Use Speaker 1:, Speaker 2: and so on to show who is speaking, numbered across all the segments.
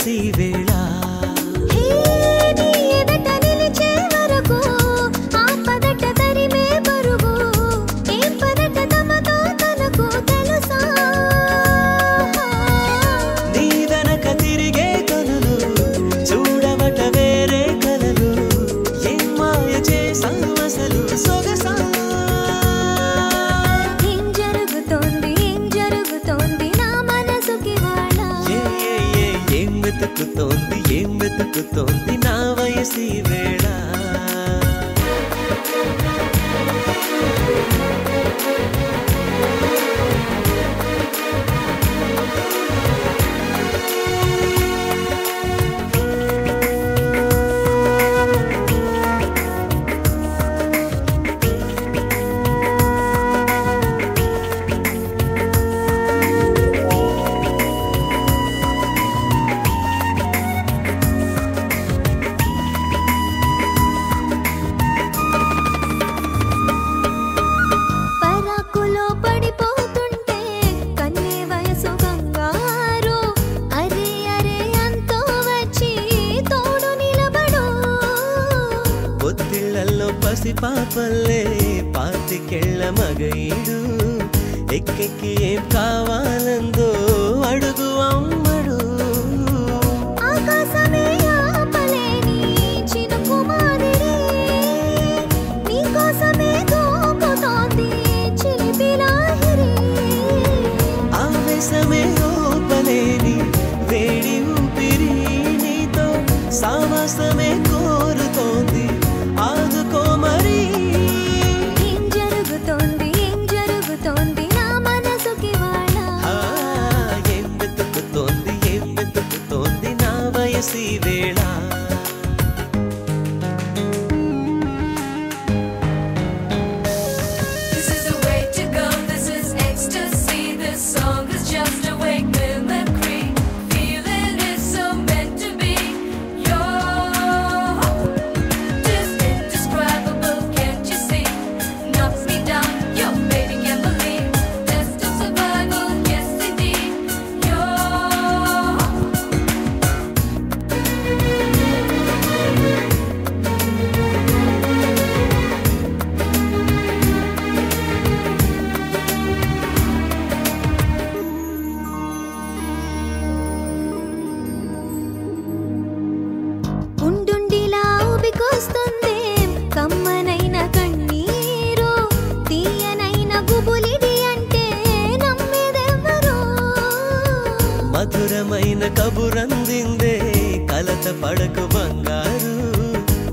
Speaker 1: వయసి వేళ ఏం వెతుకుతోంది నా వయసి వేళ పసి పాపల్లే పాతికెళ్ళ మగైడు ఎక్కెక్కి ఏం కావాలందో అడుగు అమ్మడు ఆవేశమే ఓపలేని వేడి ఊపిరి నీతో సావాసమే కోరుతోంది ఆదుకో మరి
Speaker 2: ఏం జరుగుతోంది నా మనసుకి వాళ్ళ
Speaker 1: ఏం వెతుకుతోంది నా వయసి వేళ కమ్మనైన కన్నీరు తీయనైన గుబులిది అంటే నమ్మేదెవరు మధురమైన కబురందిందే కలత పడకు బంగారు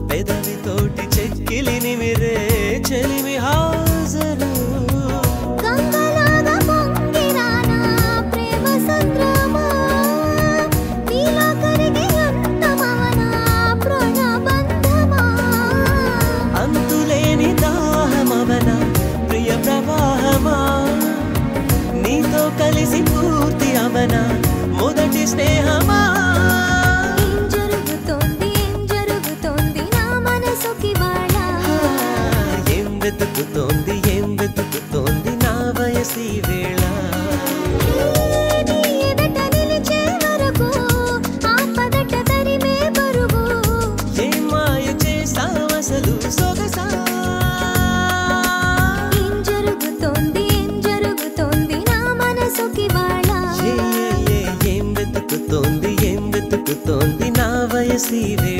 Speaker 1: పెదవితోటి చెక్కిలి నిమిరే చెలిమి హాజరు నీతో కలిసి పూర్తి అవనా మొదటి స్నేహమా
Speaker 2: ఏం జరుగుతోంది నా మనసుకి వాళ్ళ
Speaker 1: ఏం వెతుకుతోంది నా వయసి వేళ ఏం మాయ చేసావసలు సొగసా ఏం వెతుకుతోంది నా వయసి వేళ